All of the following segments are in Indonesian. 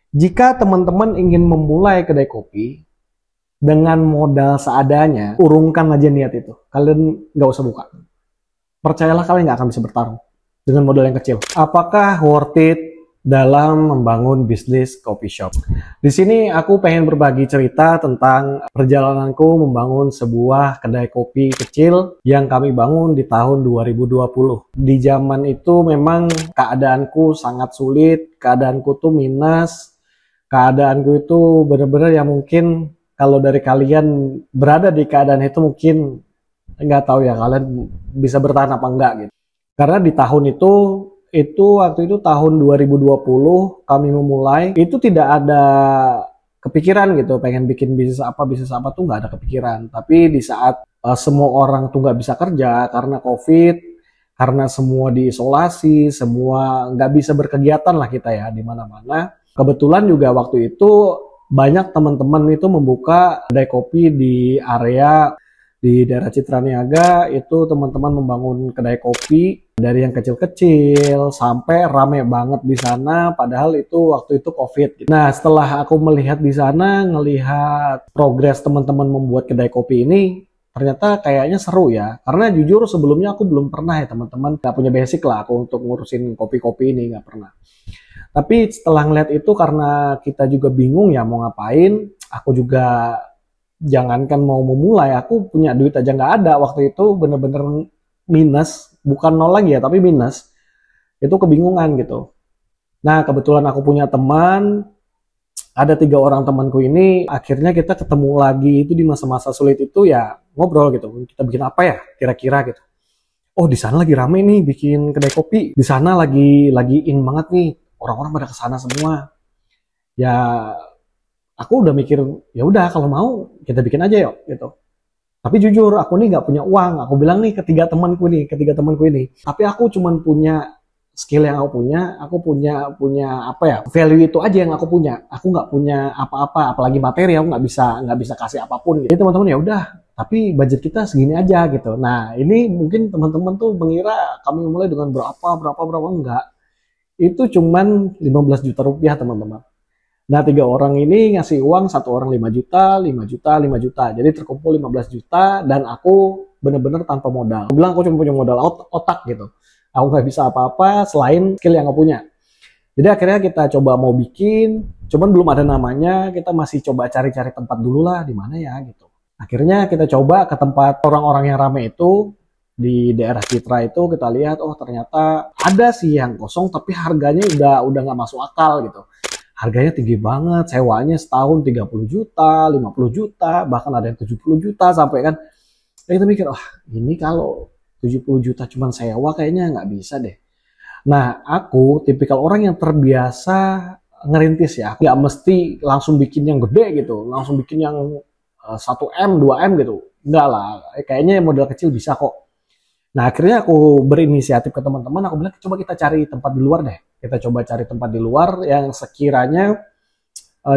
Jika teman-teman ingin memulai kedai kopi dengan modal seadanya, urungkan aja niat itu. Kalian nggak usah buka. Percayalah kalian nggak akan bisa bertarung dengan modal yang kecil. Apakah worth it dalam membangun bisnis coffee shop? Di sini aku pengen berbagi cerita tentang perjalananku membangun sebuah kedai kopi kecil yang kami bangun di tahun 2020. Di zaman itu memang keadaanku sangat sulit, keadaanku tuh minus, keadaanku itu bener-bener yang mungkin kalau dari kalian berada di keadaan itu mungkin nggak tahu ya kalian bisa bertahan apa enggak gitu. Karena di tahun itu waktu itu tahun 2020 kami memulai, itu tidak ada kepikiran gitu pengen bikin bisnis apa tuh nggak ada kepikiran. Tapi di saat semua orang tuh nggak bisa kerja karena COVID, karena semua diisolasi, semua nggak bisa berkegiatan lah kita ya di mana-mana. Kebetulan juga waktu itu banyak teman-teman itu membuka kedai kopi di area di daerah Citra Niaga. Itu teman-teman membangun kedai kopi dari yang kecil-kecil sampai rame banget di sana, padahal itu waktu itu COVID. Nah, setelah aku melihat di sana, ngelihat progres teman-teman membuat kedai kopi ini, ternyata kayaknya seru ya. Karena jujur sebelumnya aku belum pernah ya teman-teman, nggak punya basic lah aku untuk ngurusin kopi-kopi ini, nggak pernah. Tapi setelah ngeliat itu, karena kita juga bingung ya mau ngapain, aku juga jangankan mau memulai, aku punya duit aja nggak ada waktu itu, bener-bener minus, bukan nol lagi ya, tapi minus. Itu kebingungan gitu. Nah, kebetulan aku punya teman, ada 3 orang temanku ini, akhirnya kita ketemu lagi itu di masa-masa sulit itu ya, ngobrol gitu. Kita bikin apa ya kira-kira gitu. Oh, di sana lagi rame nih bikin kedai kopi. Di sana lagi in banget nih. Orang-orang pada kesana semua. Ya, aku udah mikir, ya udah kalau mau kita bikin aja yuk gitu. Tapi jujur aku nih nggak punya uang. Aku bilang nih ketiga temanku ini. Tapi aku cuman punya skill yang aku punya apa ya, value itu aja yang aku punya. Aku nggak punya apa-apa, apalagi materi. Aku nggak bisa kasih apapun. Gitu. Jadi teman-teman ya udah. Tapi budget kita segini aja gitu. Nah ini mungkin teman-teman tuh mengira kami mulai dengan berapa enggak. Itu cuman 15 juta rupiah teman-teman. Nah 3 orang ini ngasih uang, 1 orang 5 juta, 5 juta, 5 juta. Jadi terkumpul 15 juta dan aku bener-bener tanpa modal. Aku bilang aku cuma punya modal otak gitu. Aku nggak bisa apa-apa selain skill yang aku punya. Jadi akhirnya kita coba mau bikin, cuman belum ada namanya, kita masih coba cari-cari tempat dulu lah, di mana ya gitu. Akhirnya kita coba ke tempat orang-orang yang rame itu, di daerah Citra itu kita lihat, oh ternyata ada sih yang kosong tapi harganya udah nggak masuk akal gitu. Harganya tinggi banget, sewanya setahun 30 juta, 50 juta, bahkan ada yang 70 juta sampai kan. Ya kita mikir, wah ini kalau 70 juta cuman sewa kayaknya nggak bisa deh. Nah aku tipikal orang yang terbiasa ngerintis ya. Nggak mesti langsung bikin yang gede gitu, langsung bikin yang 1M, 2M gitu. Enggak lah, kayaknya modal kecil bisa kok. Nah akhirnya aku berinisiatif ke teman-teman, aku bilang coba kita cari tempat di luar deh. Kita coba cari tempat di luar yang sekiranya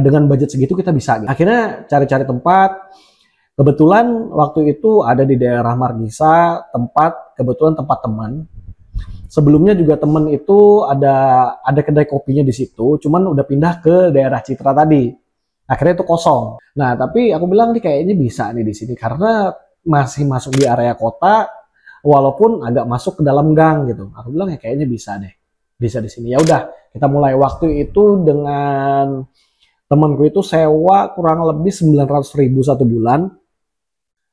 dengan budget segitu kita bisa. Gitu. Akhirnya cari-cari tempat. Kebetulan waktu itu ada di daerah Margisa, kebetulan tempat teman. Sebelumnya juga teman itu ada kedai kopinya di situ, cuman udah pindah ke daerah Citra tadi. Akhirnya itu kosong. Nah tapi aku bilang nih kayaknya bisa nih di sini karena masih masuk di area kota, walaupun agak masuk ke dalam gang gitu. Aku bilang ya kayaknya bisa deh. Bisa di sini. Ya udah, kita mulai waktu itu dengan temanku itu sewa kurang lebih 900.000 satu bulan.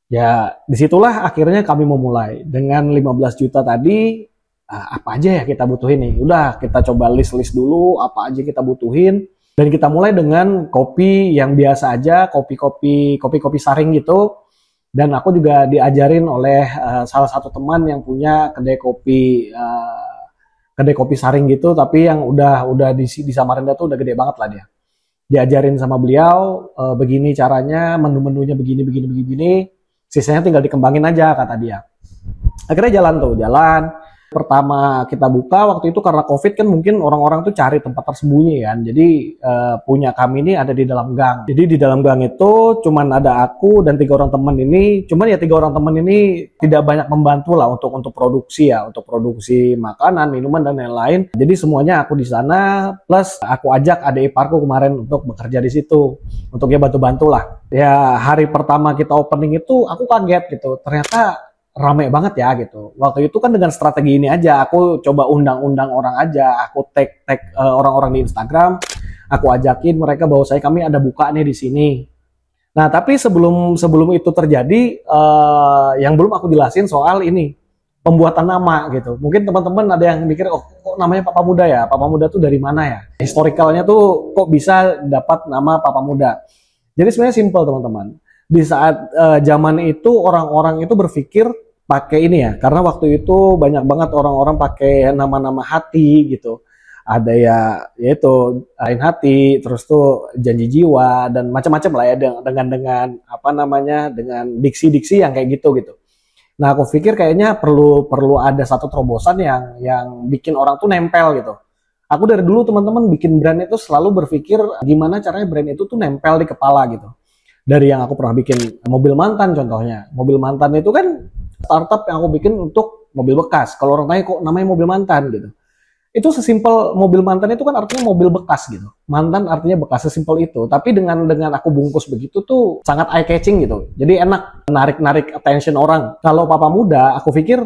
Ya, disitulah akhirnya kami memulai. Dengan 15 juta tadi, apa aja ya kita butuhin nih. Udah, kita coba list-list dulu apa aja kita butuhin. Dan kita mulai dengan kopi yang biasa aja, kopi-kopi saring gitu. Dan aku juga diajarin oleh salah satu teman yang punya kedai kopi saring gitu, tapi yang udah di Samarinda tuh udah gede banget lah dia. Diajarin sama beliau, begini caranya, menu-menunya begini, sisanya tinggal dikembangin aja kata dia. Akhirnya jalan. Pertama kita buka waktu itu karena COVID kan mungkin orang-orang tuh cari tempat tersembunyi kan. Jadi punya kami ini ada di dalam gang. Jadi di dalam gang itu cuman ada aku dan 3 orang teman ini. Cuman ya 3 orang teman ini tidak banyak membantu lah untuk produksi ya, untuk produksi makanan, minuman dan lain-lain. Jadi semuanya aku di sana, plus aku ajak adik iparku kemarin untuk bekerja di situ, untuk ya bantu-bantu lah. Ya hari pertama kita opening itu aku kaget gitu. Ternyata rame banget ya gitu. Waktu itu kan dengan strategi ini aja, aku coba undang-undang orang aja, aku tag orang-orang di Instagram, aku ajakin mereka bahwa kami ada buka nih di sini. Nah tapi sebelum itu terjadi, yang belum aku jelasin soal ini pembuatan nama gitu. Mungkin teman-teman ada yang mikir, oh kok namanya Papa Muda ya? Papa Muda tuh dari mana ya? Historicalnya tuh kok bisa dapat nama Papa Muda? Jadi sebenarnya simple teman-teman. Di saat zaman itu orang-orang itu berpikir pakai ini ya, karena waktu itu banyak banget orang-orang pakai nama-nama hati gitu. Ada ya yaitu lain hati, terus tuh janji jiwa dan macam-macam lah ya dengan apa namanya, dengan diksi-diksi yang kayak gitu gitu. Nah aku pikir kayaknya perlu ada satu terobosan yang bikin orang tuh nempel gitu. Aku dari dulu teman-teman bikin brand itu selalu berpikir gimana caranya brand itu tuh nempel di kepala gitu. Dari yang aku pernah bikin mobil mantan contohnya. Mobil mantan itu kan startup yang aku bikin untuk mobil bekas. Kalau orang tanya kok namanya mobil mantan gitu. Itu sesimpel mobil mantan itu kan artinya mobil bekas gitu. Mantan artinya bekas, sesimpel itu. Tapi dengan aku bungkus begitu tuh sangat eye catching gitu. Jadi enak narik attention orang. Kalau Papa Muda, aku pikir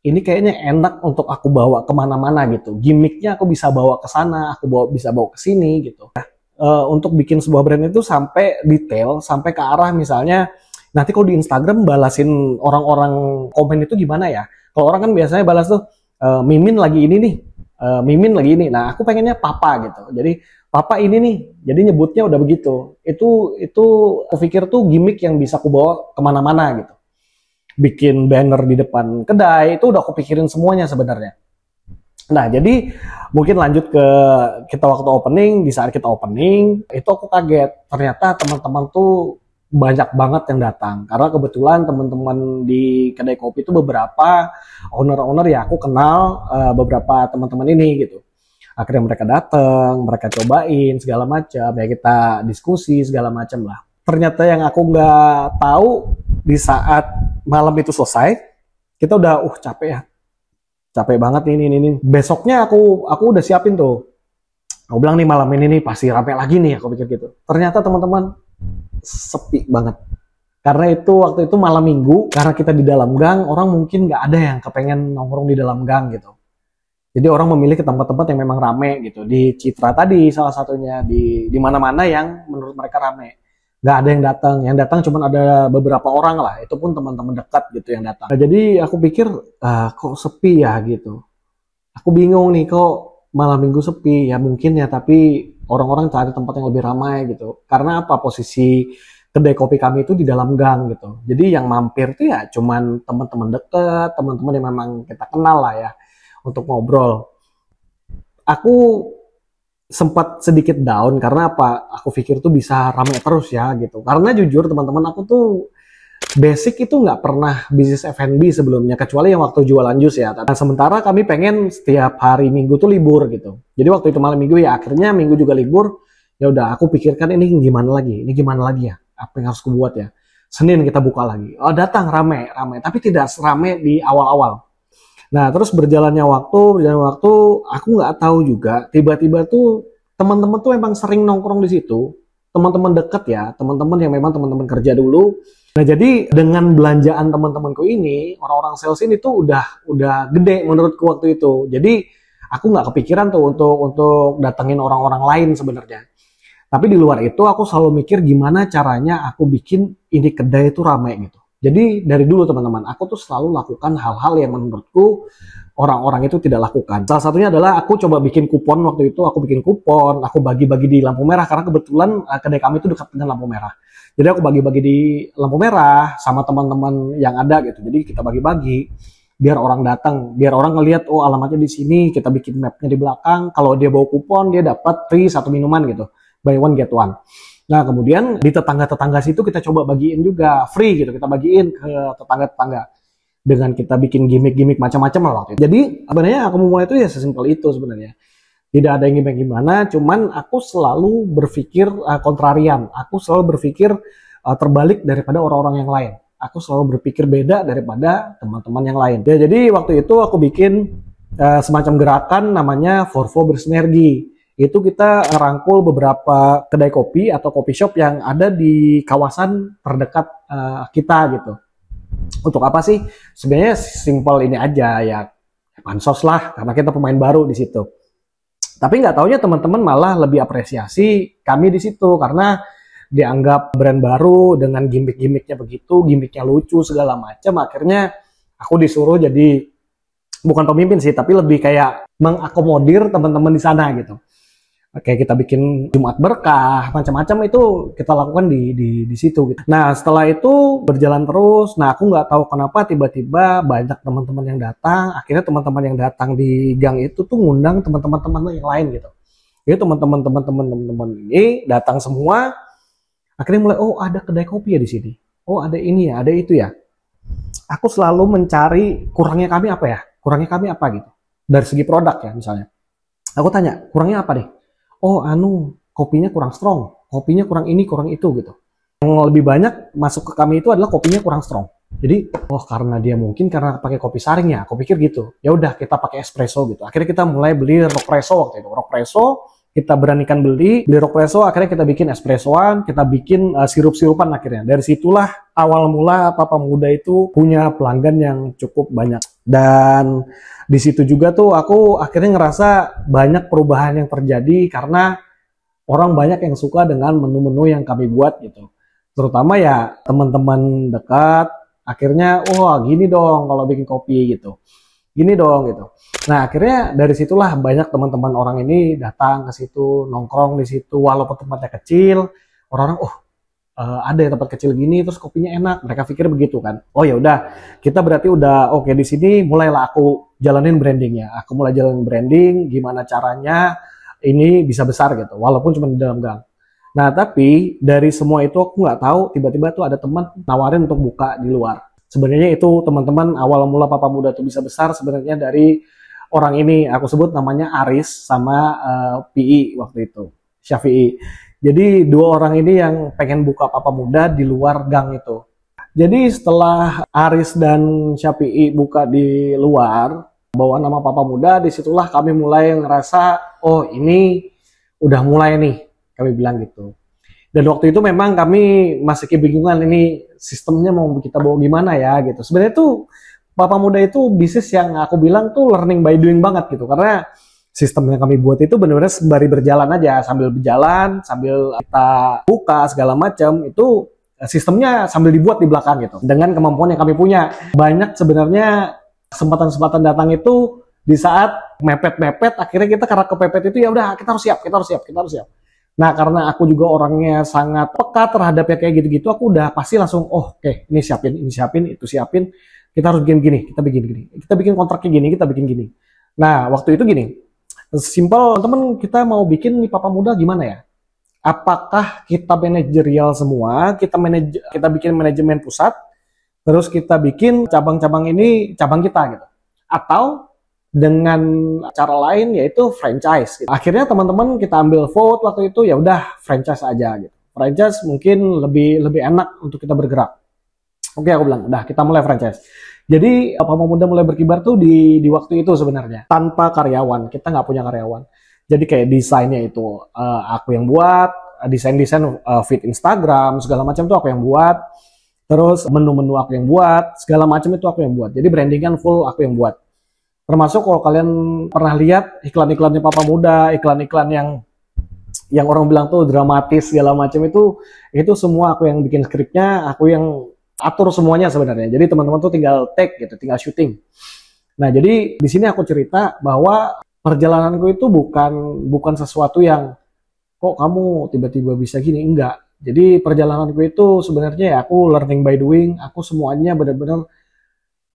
ini kayaknya enak untuk aku bawa kemana-mana gitu. Gimmicknya aku bisa bawa ke sana, bisa bawa ke sini gitu. Untuk bikin sebuah brand itu sampai detail, sampai ke arah misalnya nanti kalau di Instagram balasin orang-orang komen itu gimana ya? Kalau orang kan biasanya balas tuh Mimin lagi ini nih, Mimin lagi ini. Nah aku pengennya Papa gitu. Jadi Papa ini nih, jadi nyebutnya udah begitu. Itu aku pikir tuh gimmick yang bisa aku bawa kemana-mana gitu. Bikin banner di depan kedai itu udah aku pikirin semuanya sebenarnya. Nah jadi mungkin lanjut ke kita waktu opening. Di saat kita opening itu aku kaget, ternyata teman-teman tuh banyak banget yang datang karena kebetulan teman-teman di kedai kopi itu beberapa owner-owner ya aku kenal, beberapa teman-teman ini gitu. Akhirnya mereka datang, mereka cobain segala macam ya, kita diskusi segala macam lah. Ternyata yang aku nggak tahu di saat malam itu selesai kita udah capek banget ini. Besoknya aku udah siapin tuh. Aku bilang nih malam ini nih pasti rame lagi nih, aku pikir gitu. Ternyata teman-teman sepi banget. Karena itu waktu itu malam minggu, karena kita di dalam gang, orang mungkin nggak ada yang kepengen nongkrong di dalam gang gitu. Jadi orang memilih ke tempat-tempat yang memang rame gitu. Di Citra tadi salah satunya, di mana-mana yang menurut mereka rame. Nggak ada yang datang cuma ada beberapa orang lah, itu pun teman-teman dekat gitu yang datang. Nah, jadi aku pikir kok sepi ya gitu. Aku bingung nih kok malam minggu sepi ya, mungkin ya, tapi orang-orang cari tempat yang lebih ramai gitu. Karena apa, posisi kedai kopi kami itu di dalam gang gitu. Jadi yang mampir tuh ya cuman teman-teman dekat, teman-teman yang memang kita kenal lah ya untuk ngobrol. Aku sempat sedikit down karena apa? Aku pikir tuh bisa ramai terus ya gitu. Karena jujur teman-teman, aku tuh basic itu nggak pernah bisnis F&B sebelumnya, kecuali yang waktu jualan jus ya. Nah, sementara kami pengen setiap hari Minggu tuh libur gitu. Jadi waktu itu malam Minggu ya, akhirnya Minggu juga libur. Ya udah, aku pikirkan ini gimana lagi ya? Apa yang harus aku buat ya? Senin kita buka lagi. Oh datang rame, tapi tidak serame di awal-awal. Nah terus berjalannya waktu, aku nggak tahu juga. Tiba-tiba tuh teman-teman tuh memang sering nongkrong di situ. Teman-teman deket ya, teman-teman yang memang teman-teman kerja dulu. Nah jadi dengan belanjaan teman-temanku ini, orang-orang sales ini tuh udah gede menurutku waktu itu. Jadi aku nggak kepikiran tuh untuk datengin orang-orang lain sebenarnya. Tapi di luar itu aku selalu mikir gimana caranya aku bikin ini kedai itu ramai gitu. Jadi dari dulu teman-teman, aku tuh selalu lakukan hal-hal yang menurutku orang-orang itu tidak lakukan. Salah satunya adalah aku coba bikin kupon waktu itu, aku bagi-bagi di lampu merah karena kebetulan kedai kami itu dekat dengan lampu merah. Jadi aku bagi-bagi di lampu merah sama teman-teman yang ada gitu. Jadi kita bagi-bagi biar orang datang, biar orang ngelihat oh alamatnya di sini, kita bikin mapnya di belakang. Kalau dia bawa kupon dia dapat free 1 minuman gitu. Buy one get one. Nah kemudian di tetangga-tetangga situ kita coba bagiin juga free gitu, kita bagiin ke tetangga-tetangga. dengan kita bikin gimmick-gimmick macam-macam lah waktu itu. Jadi sebenarnya aku memulai itu ya sesimpel itu sebenarnya. Tidak ada yang gimana, cuman aku selalu berpikir kontrarian. Aku selalu berpikir terbalik daripada orang-orang yang lain. Aku selalu berpikir beda daripada teman-teman yang lain. Ya, jadi waktu itu aku bikin semacam gerakan namanya Forvo Bersinergi. Itu kita rangkul beberapa kedai kopi atau kopi shop yang ada di kawasan terdekat kita gitu. Untuk apa sih? Sebenarnya simpel ini aja ya, pansos lah karena kita pemain baru di situ. Tapi nggak taunya teman-teman malah lebih apresiasi kami di situ karena dianggap brand baru dengan gimmick-gimmicknya begitu, gimmicknya lucu segala macam. Akhirnya aku disuruh jadi bukan pemimpin sih, tapi lebih kayak mengakomodir teman-teman di sana gitu. Kayak kita bikin Jumat Berkah, macam-macam itu kita lakukan di situ. Gitu. Nah setelah itu berjalan terus, nah aku nggak tahu kenapa tiba-tiba banyak teman-teman yang datang. Akhirnya teman-teman yang datang di gang itu tuh ngundang teman-teman yang lain gitu. Jadi teman-teman ini datang semua. Akhirnya mulai, oh ada kedai kopi ya di sini. Oh ada ini ya, ada itu ya. Aku selalu mencari kurangnya kami apa ya? Kurangnya kami apa gitu. Dari segi produk ya misalnya. Aku tanya, kurangnya apa nih? Oh kopinya kurang strong, kopinya kurang ini, kurang itu gitu. Yang lebih banyak masuk ke kami itu adalah kopinya kurang strong. Jadi, karena dia mungkin karena pakai kopi saring ya, aku pikir gitu. Ya udah kita pakai espresso gitu. Akhirnya kita mulai beli Rockpresso waktu itu. Rockpresso kita beranikan beli Rockpresso, akhirnya kita bikin espressoan, kita bikin sirup-sirupan akhirnya. Dari situlah awal mula Papa Muda itu punya pelanggan yang cukup banyak. Dan di situ juga tuh aku akhirnya ngerasa banyak perubahan yang terjadi karena orang banyak yang suka dengan menu-menu yang kami buat gitu. Terutama ya teman-teman dekat, akhirnya gini dong kalau bikin kopi gitu. Gini dong gitu. Nah akhirnya dari situlah banyak teman-teman orang ini datang ke situ, nongkrong di situ, walaupun tempatnya kecil, orang-orang ada ya tempat kecil gini terus kopinya enak, mereka pikir begitu kan. Oh ya udah, kita berarti udah oke di sini, mulailah aku jalanin brandingnya. Aku mulai jalanin branding, gimana caranya ini bisa besar gitu, walaupun cuma di dalam gang. Nah tapi dari semua itu aku nggak tahu, tiba-tiba tuh ada teman nawarin untuk buka di luar. Sebenarnya itu teman-teman awal mula Papa Muda tuh bisa besar sebenarnya dari orang ini, aku sebut namanya Aris sama PI waktu itu, Syafi'i. Jadi dua orang ini yang pengen buka Papa Muda di luar gang itu. Jadi setelah Aris dan Syafi'i buka di luar, bawa nama Papa Muda, disitulah kami mulai ngerasa, oh ini udah mulai nih, kami bilang gitu. Dan waktu itu memang kami masih kebingungan ini sistemnya mau kita bawa gimana ya gitu. Sebenarnya tuh Papa Muda itu bisnis yang aku bilang tuh learning by doing banget gitu. Karena sistem yang kami buat itu benar-benar sembari berjalan aja, sambil berjalan, sambil kita buka segala macam, itu sistemnya sambil dibuat di belakang gitu. Dengan kemampuan yang kami punya. Banyak sebenarnya kesempatan-kesempatan datang itu di saat mepet-mepet, akhirnya kita karena kepepet itu ya udah kita harus siap. Nah karena aku juga orangnya sangat peka terhadap yang kayak gitu-gitu, aku udah pasti langsung oke, ini siapin, itu siapin, kita harus bikin gini, kita bikin gini, kita bikin kontraknya gini, kita bikin gini. Nah waktu itu gini, simpel temen, kita mau bikin nih Papa Muda gimana ya? Apakah kita manajerial semua, kita bikin manajemen pusat, terus kita bikin cabang-cabang ini cabang kita gitu, atau dengan cara lain yaitu franchise gitu. Akhirnya teman-teman kita ambil vote waktu itu, ya udah franchise aja gitu. Franchise mungkin lebih enak untuk kita bergerak. Oke, aku bilang udah kita mulai franchise. Jadi Papa Muda mulai berkibar tuh di waktu itu sebenarnya tanpa karyawan, kita nggak punya karyawan. Jadi kayak desainnya itu aku yang buat, desain feed Instagram segala macam tuh aku yang buat. Terus menu-menu aku yang buat, segala macam itu aku yang buat. Jadi branding kan full aku yang buat. Termasuk kalau kalian pernah lihat iklan-iklannya Papa Muda, iklan-iklan yang orang bilang tuh dramatis segala macam itu semua aku yang bikin skripnya, aku yang atur semuanya sebenarnya. Jadi teman-teman tuh tinggal take gitu, tinggal syuting. Nah, jadi di sini aku cerita bahwa perjalananku itu bukan sesuatu yang kok kamu tiba-tiba bisa gini, enggak. Jadi perjalananku itu sebenarnya ya aku learning by doing, aku semuanya benar-benar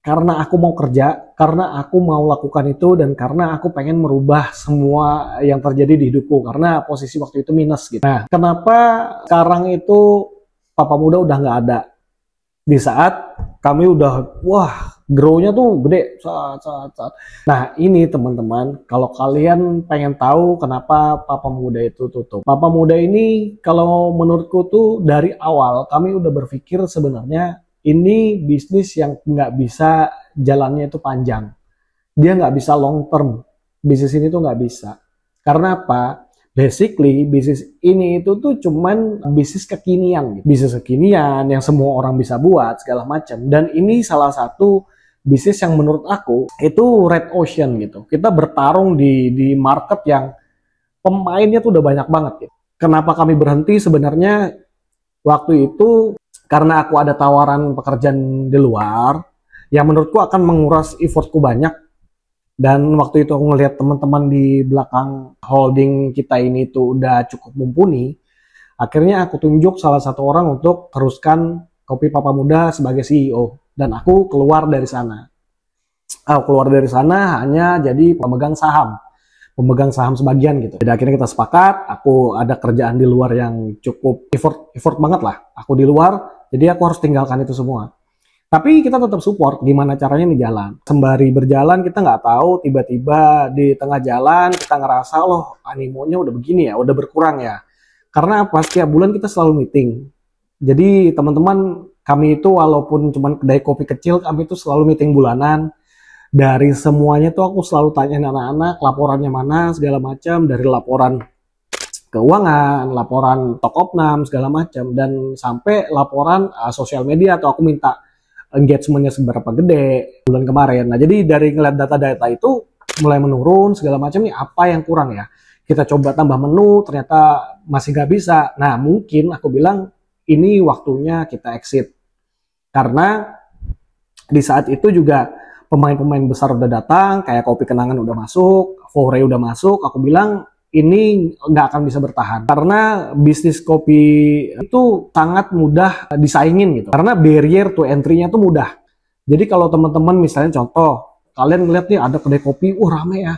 karena aku mau kerja, karena aku mau lakukan itu, dan karena aku pengen merubah semua yang terjadi di hidupku, karena posisi waktu itu minus gitu. Nah, kenapa sekarang itu Papa Muda udah nggak ada? Di saat kami udah, wah, grow-nya tuh gede. Nah, ini teman-teman, kalau kalian pengen tahu kenapa Papa Muda itu tutup. Papa Muda ini, kalau menurutku tuh dari awal kami udah berpikir sebenarnya ini bisnis yang nggak bisa jalannya itu panjang. Dia nggak bisa long term. Bisnis ini tuh nggak bisa. Karena apa? Basically, bisnis ini itu tuh cuman bisnis kekinian gitu. Bisnis kekinian yang semua orang bisa buat, segala macam. Dan ini salah satu bisnis yang menurut aku itu red ocean gitu. Kita bertarung di market yang pemainnya tuh udah banyak banget gitu. Kenapa kami berhenti sebenarnya waktu itu? Karena aku ada tawaran pekerjaan di luar yang menurutku akan menguras effortku banyak. Dan waktu itu aku ngelihat teman-teman di belakang holding kita ini tuh udah cukup mumpuni. Akhirnya aku tunjuk salah satu orang untuk teruskan Kopi Papa Muda sebagai CEO. Dan aku keluar dari sana. Aku keluar dari sana hanya jadi pemegang saham sebagian gitu. Jadi akhirnya kita sepakat, aku ada kerjaan di luar yang cukup effort banget lah. Aku di luar, jadi aku harus tinggalkan itu semua. Tapi kita tetap support gimana caranya nih jalan. Sembari berjalan kita nggak tahu tiba-tiba di tengah jalan kita ngerasa loh animonya udah begini ya, udah berkurang ya. Karena apa? Setiap bulan kita selalu meeting. Jadi teman-teman kami itu walaupun cuma kedai kopi kecil, kami itu selalu meeting bulanan. Dari semuanya tuh aku selalu tanya anak-anak laporannya mana segala macam, dari laporan keuangan, laporan top opnam segala macam, dan sampai laporan sosial media atau aku minta engagement-nya seberapa gede bulan kemarin. Nah, jadi dari ngeliat data-data itu mulai menurun segala macam nih, apa yang kurang ya? Kita coba tambah menu, ternyata masih nggak bisa. Nah, mungkin aku bilang ini waktunya kita exit. Karena di saat itu juga pemain-pemain besar udah datang, kayak Kopi Kenangan udah masuk, Fore udah masuk, aku bilang ini nggak akan bisa bertahan karena bisnis kopi itu sangat mudah disaingin gitu, karena barrier to entry-nya tuh mudah. Jadi kalau teman-teman misalnya contoh kalian ngeliat nih ada kedai kopi, rame ya,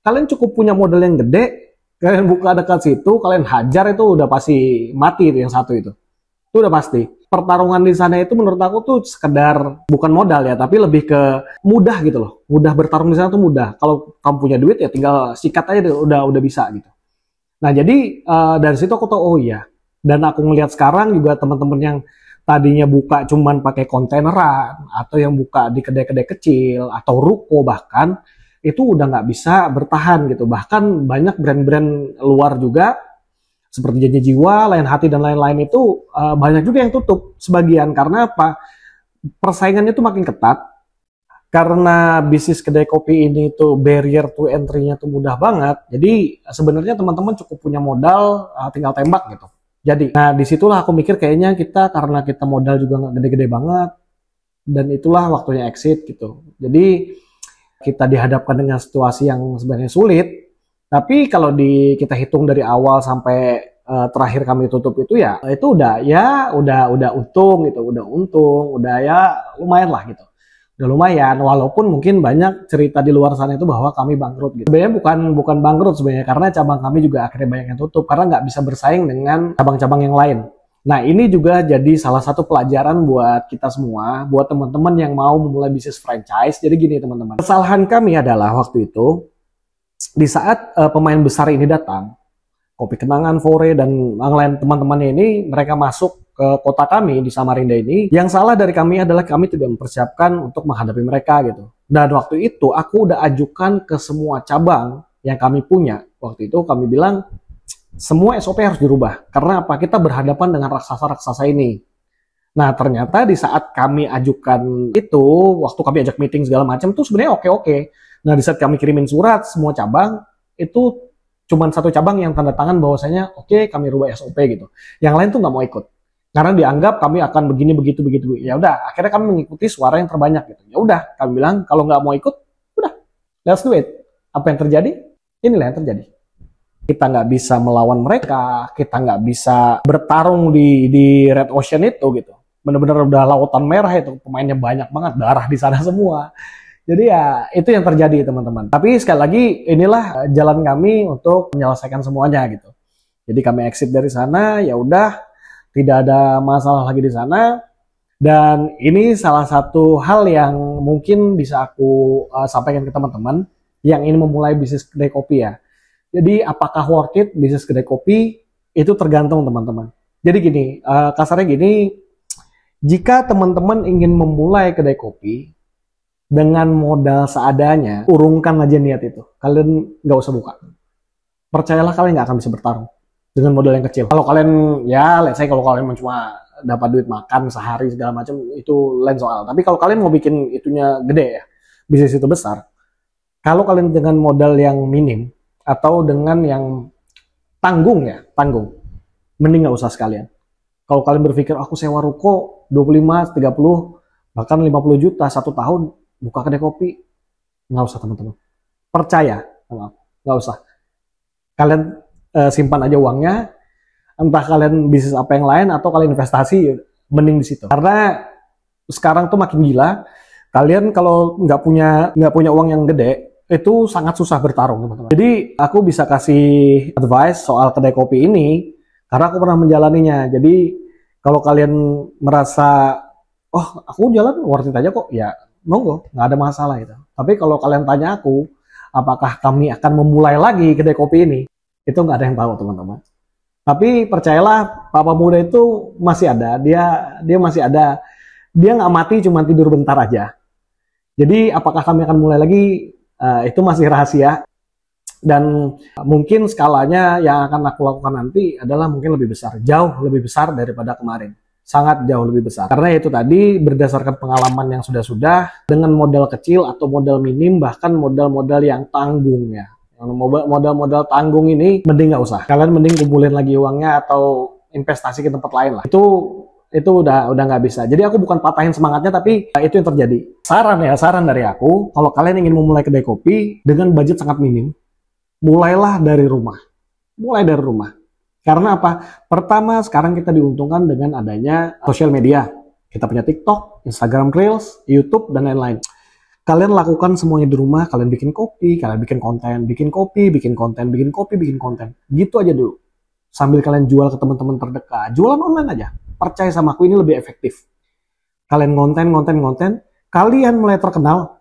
kalian cukup punya modal yang gede, kalian buka dekat situ, kalian hajar itu udah pasti mati itu yang satu itu udah pasti. Pertarungan di sana itu menurut aku tuh sekedar bukan modal ya, tapi lebih ke mudah gitu loh. Mudah bertarung di sana tuh mudah. Kalau kamu punya duit ya tinggal sikat aja udah bisa gitu. Nah, jadi dari situ aku tahu oh iya. Dan aku ngelihat sekarang juga teman-teman yang tadinya buka cuman pakai kontaineran atau yang buka di kedai-kedai kecil atau ruko bahkan itu udah nggak bisa bertahan gitu. Bahkan banyak brand-brand luar juga seperti Janji Jiwa, Lain Hati, dan lain-lain itu banyak juga yang tutup sebagian. Karena apa? Persaingannya tuh makin ketat. Karena bisnis kedai kopi ini tuh barrier to entry-nya tuh mudah banget. Jadi sebenarnya teman-teman cukup punya modal, tinggal tembak gitu. Jadi, nah disitulah aku mikir kayaknya kita karena kita modal juga nggak gede-gede banget. Dan itulah waktunya exit gitu. Jadi kita dihadapkan dengan situasi yang sebenarnya sulit. Tapi kalau kita hitung dari awal sampai terakhir kami tutup itu ya itu udah untung gitu, udah ya lumayan lah gitu. Udah lumayan walaupun mungkin banyak cerita di luar sana itu bahwa kami bangkrut gitu. Sebenarnya bukan bangkrut sebenarnya, karena cabang kami juga akhirnya banyak yang tutup karena nggak bisa bersaing dengan cabang-cabang yang lain. Nah, ini juga jadi salah satu pelajaran buat kita semua, buat teman-teman yang mau memulai bisnis franchise. Jadi gini teman-teman, kesalahan kami adalah waktu itu di saat pemain besar ini datang, Kopi Kenangan, Fore, dan yang lain teman-temannya ini, mereka masuk ke kota kami di Samarinda ini. Yang salah dari kami adalah kami tidak mempersiapkan untuk menghadapi mereka gitu. Dan waktu itu aku udah ajukan ke semua cabang yang kami punya. Waktu itu kami bilang semua SOP harus dirubah. Karena apa? Kita berhadapan dengan raksasa-raksasa ini. Nah, ternyata di saat kami ajukan itu, waktu kami ajak meeting segala macam, itu sebenarnya oke-oke. Nah, di saat kami kirimin surat semua cabang, itu cuman satu cabang yang tanda tangan bahwasanya oke, kami rubah SOP gitu. Yang lain tuh nggak mau ikut. Karena dianggap kami akan begini, begitu. Ya udah, akhirnya kami mengikuti suara yang terbanyak gitu. Ya udah, kami bilang kalau nggak mau ikut, udah, let's do it. Apa yang terjadi? Inilah yang terjadi. Kita nggak bisa melawan mereka, kita nggak bisa bertarung di Red Ocean itu gitu. Bener-bener udah lautan merah itu, pemainnya banyak banget, darah di sana semua. Jadi ya itu yang terjadi teman-teman. Tapi sekali lagi inilah jalan kami untuk menyelesaikan semuanya gitu. Jadi kami exit dari sana, ya udah tidak ada masalah lagi di sana. Dan ini salah satu hal yang mungkin bisa aku sampaikan ke teman-teman yang ingin memulai bisnis kedai kopi ya. Jadi apakah worth it bisnis kedai kopi? Itu tergantung teman-teman. Jadi gini, kasarnya gini, jika teman-teman ingin memulai kedai kopi dengan modal seadanya, urungkan aja niat itu. Kalian nggak usah buka. Percayalah kalian nggak akan bisa bertarung dengan modal yang kecil. Kalau kalian, ya let's say kalau kalian cuma dapat duit makan sehari segala macam, itu lain soal. Tapi kalau kalian mau bikin itunya gede ya, bisnis itu besar, kalau kalian dengan modal yang minim atau dengan yang tanggung, mending nggak usah sekalian. Kalau kalian berpikir aku sewa ruko 25, 30, bahkan 50 juta 1 tahun buka kedai kopi, nggak usah teman-teman. Percaya, nggak usah. Kalian simpan aja uangnya, entah kalian bisnis apa yang lain atau kalian investasi, mending di situ. Karena sekarang tuh makin gila, kalian kalau nggak punya uang yang gede, itu sangat susah bertarung teman-teman. Jadi aku bisa kasih advice soal kedai kopi ini karena aku pernah menjalaninya. Jadi kalau kalian merasa oh aku jalan worth it aja kok, ya monggo, nggak ada masalah itu. Tapi kalau kalian tanya aku apakah kami akan memulai lagi kedai kopi ini, itu nggak ada yang tahu teman-teman. Tapi percayalah, Papa Muda itu masih ada, dia masih ada, dia nggak mati cuma tidur bentar aja. Jadi apakah kami akan mulai lagi, itu masih rahasia. Dan mungkin skalanya yang akan aku lakukan nanti adalah mungkin lebih besar, jauh lebih besar daripada kemarin. Sangat jauh lebih besar. Karena itu tadi berdasarkan pengalaman yang sudah-sudah, dengan modal kecil atau modal minim, bahkan modal-modal yang tanggung ya. Modal-modal tanggung ini mending nggak usah. Kalian mending kumpulin lagi uangnya atau investasi ke tempat lain lah. Itu udah nggak bisa. Jadi aku bukan patahin semangatnya, tapi itu yang terjadi. Saran dari aku, kalau kalian ingin memulai kedai kopi dengan budget sangat minim, mulailah dari rumah. Mulai dari rumah. Karena apa? Pertama, sekarang kita diuntungkan dengan adanya sosial media. Kita punya TikTok, Instagram Reels, YouTube, dan lain-lain. Kalian lakukan semuanya di rumah, kalian bikin kopi, kalian bikin konten, bikin kopi, bikin konten, bikin kopi, bikin konten. Gitu aja dulu. Sambil kalian jual ke teman-teman terdekat. Jualan online aja. Percaya sama aku, ini lebih efektif. Kalian konten, kalian mulai terkenal,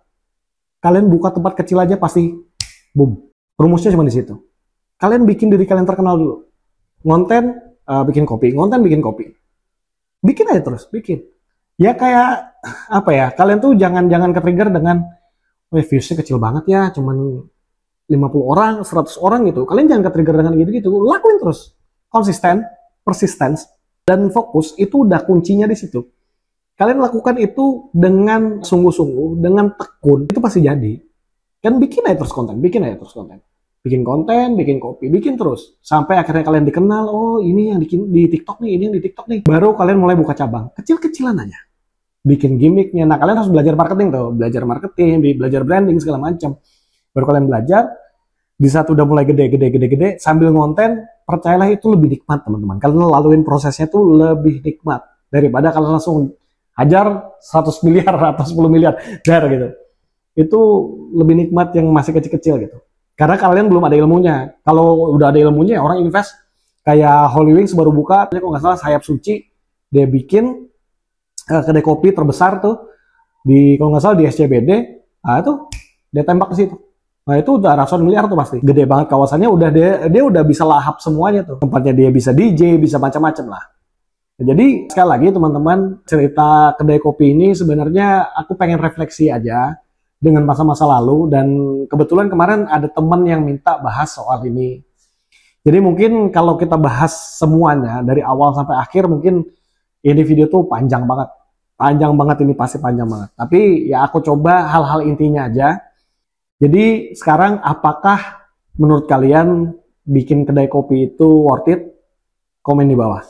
kalian buka tempat kecil aja pasti boom. Rumusnya cuma di situ. Kalian bikin diri kalian terkenal dulu. Konten, bikin kopi. Konten, bikin kopi. Bikin aja terus, bikin. Ya kayak apa ya, kalian tuh jangan ke-trigger dengan viewsnya kecil banget ya, cuman 50 orang, 100 orang gitu. Kalian jangan ke-trigger dengan gitu-gitu. Lakuin terus. Konsisten, persistence, dan fokus itu udah kuncinya di situ. Kalian lakukan itu dengan sungguh-sungguh, dengan tekun, itu pasti jadi. Kan bikin aja terus konten. Bikin konten, bikin kopi, bikin terus. Sampai akhirnya kalian dikenal, oh ini yang di TikTok nih, ini yang di TikTok nih. Baru kalian mulai buka cabang. Kecil-kecilan aja. Bikin gimmicknya. Nah kalian harus belajar marketing tuh. Belajar marketing, belajar branding, segala macam. Baru kalian belajar, di saat udah mulai gede, sambil ngonten, percayalah itu lebih nikmat teman-teman. Kalian laluin prosesnya tuh lebih nikmat. Daripada kalian langsung hajar 100 miliar atau 10 miliar. Dar gitu. Itu lebih nikmat yang masih kecil-kecil gitu. Karena kalian belum ada ilmunya. Kalau udah ada ilmunya, orang invest. Kayak Holy Wings baru buka, kalau nggak salah Sayap Suci, dia bikin kedai kopi terbesar tuh, kalau nggak salah di SCBD, nah itu dia tembak ke situ. Nah itu udah ratusan miliar tuh pasti. Gede banget kawasannya, udah dia udah bisa lahap semuanya tuh. Tempatnya dia bisa DJ, bisa macam-macam lah. Nah, jadi sekali lagi teman-teman, cerita kedai kopi ini sebenarnya aku pengen refleksi aja dengan masa-masa lalu, dan kebetulan kemarin ada teman yang minta bahas soal ini. Jadi mungkin kalau kita bahas semuanya dari awal sampai akhir, mungkin ini video tuh panjang banget. Panjang banget, ini pasti panjang banget. Tapi ya aku coba hal-hal intinya aja. Jadi sekarang apakah menurut kalian bikin kedai kopi itu worth it? Komen di bawah.